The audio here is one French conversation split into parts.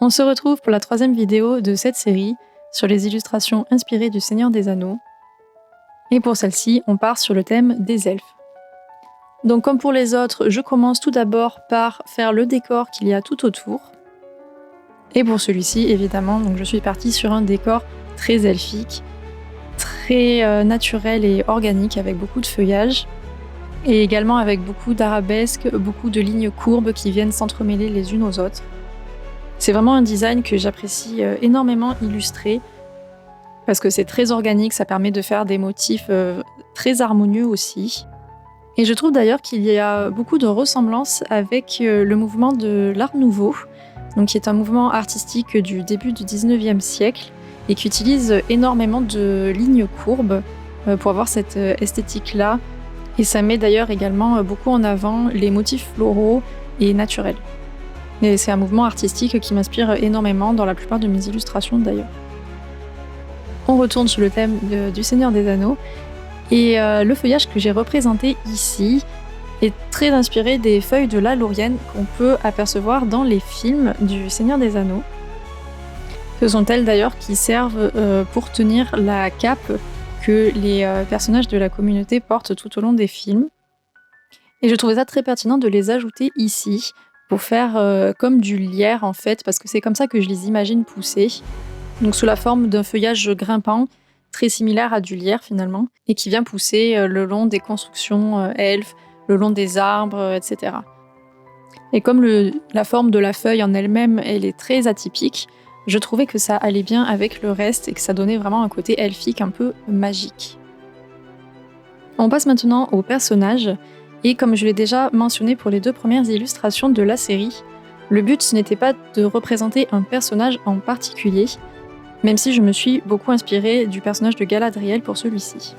On se retrouve pour la 3e vidéo de cette série sur les illustrations inspirées du Seigneur des Anneaux. Et pour celle-ci, on part sur le thème des elfes. Donc comme pour les autres, je commence tout d'abord par faire le décor qu'il y a tout autour. Et pour celui-ci, évidemment, donc je suis partie sur un décor très elfique, très naturel et organique avec beaucoup de feuillage. Et également avec beaucoup d'arabesques, beaucoup de lignes courbes qui viennent s'entremêler les unes aux autres. C'est vraiment un design que j'apprécie énormément illustrer parce que c'est très organique, ça permet de faire des motifs très harmonieux aussi. Et je trouve d'ailleurs qu'il y a beaucoup de ressemblances avec le mouvement de l'Art Nouveau, donc qui est un mouvement artistique du début du 19e siècle et qui utilise énormément de lignes courbes pour avoir cette esthétique-là. Et ça met d'ailleurs également beaucoup en avant les motifs floraux et naturels. Et c'est un mouvement artistique qui m'inspire énormément dans la plupart de mes illustrations d'ailleurs. On retourne sur le thème du Seigneur des Anneaux. Et le feuillage que j'ai représenté ici est très inspiré des feuilles de la laurienne qu'on peut apercevoir dans les films du Seigneur des Anneaux. Ce sont elles d'ailleurs qui servent pour tenir la cape que les personnages de la communauté portent tout au long des films. Et je trouvais ça très pertinent de les ajouter ici, pour faire comme du lierre en fait, parce que c'est comme ça que je les imagine pousser. Donc sous la forme d'un feuillage grimpant, très similaire à du lierre finalement, et qui vient pousser le long des constructions elfes, le long des arbres, etc. Et comme la forme de la feuille en elle-même, elle est très atypique, je trouvais que ça allait bien avec le reste et que ça donnait vraiment un côté elfique un peu magique. On passe maintenant aux personnages, et comme je l'ai déjà mentionné pour les 2 premières illustrations de la série, le but ce n'était pas de représenter un personnage en particulier, même si je me suis beaucoup inspirée du personnage de Galadriel pour celui-ci.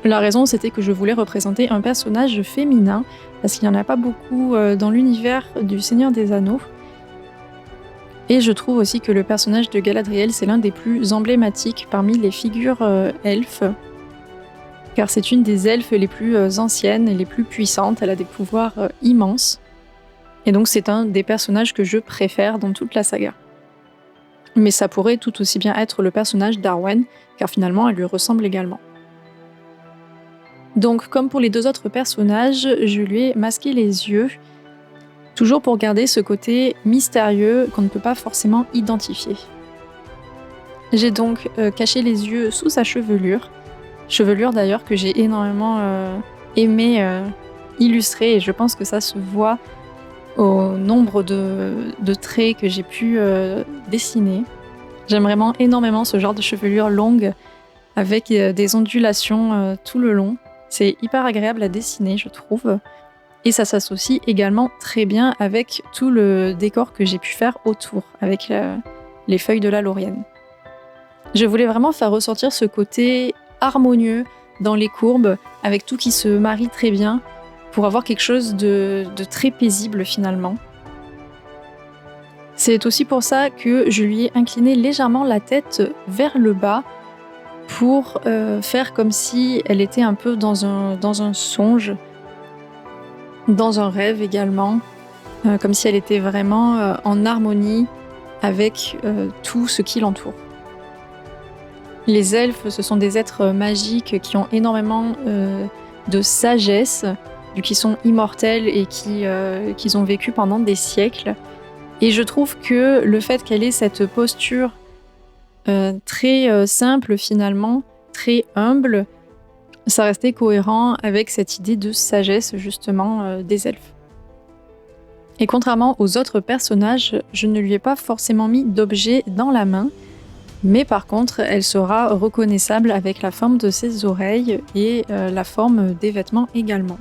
La raison c'était que je voulais représenter un personnage féminin, parce qu'il n'y en a pas beaucoup dans l'univers du Seigneur des Anneaux. Et je trouve aussi que le personnage de Galadriel, c'est l'un des plus emblématiques parmi les figures elfes, car c'est une des elfes les plus anciennes et les plus puissantes, elle a des pouvoirs immenses, et donc c'est un des personnages que je préfère dans toute la saga. Mais ça pourrait tout aussi bien être le personnage d'Arwen, car finalement elle lui ressemble également. Donc comme pour les 2 autres personnages, je lui ai masqué les yeux, toujours pour garder ce côté mystérieux qu'on ne peut pas forcément identifier. J'ai donc caché les yeux sous sa chevelure d'ailleurs que j'ai énormément aimé illustrer, et je pense que ça se voit au nombre de traits que j'ai pu dessiner. J'aime vraiment énormément ce genre de chevelure longue avec des ondulations tout le long. C'est hyper agréable à dessiner, je trouve. Et ça s'associe également très bien avec tout le décor que j'ai pu faire autour, avec les feuilles de la laurienne. Je voulais vraiment faire ressortir ce côté harmonieux dans les courbes, avec tout qui se marie très bien, pour avoir quelque chose de très paisible finalement. C'est aussi pour ça que je lui ai incliné légèrement la tête vers le bas, pour faire comme si elle était un peu dans un songe, dans un rêve également, comme si elle était vraiment en harmonie avec tout ce qui l'entoure. Les elfes, ce sont des êtres magiques qui ont énormément de sagesse, vu qu'ils sont immortels et qu'ils ont vécu pendant des siècles. Et je trouve que le fait qu'elle ait cette posture très simple finalement, très humble, ça restait cohérent avec cette idée de sagesse justement des elfes. Et contrairement aux autres personnages, je ne lui ai pas forcément mis d'objet dans la main, mais par contre elle sera reconnaissable avec la forme de ses oreilles et la forme des vêtements également.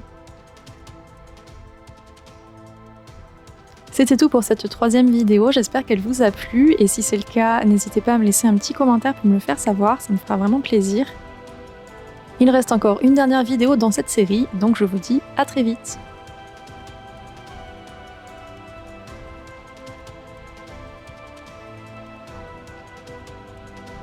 C'était tout pour cette 3e vidéo, j'espère qu'elle vous a plu, et si c'est le cas, n'hésitez pas à me laisser un petit commentaire pour me le faire savoir, ça me fera vraiment plaisir. Il reste encore une dernière vidéo dans cette série, donc je vous dis à très vite.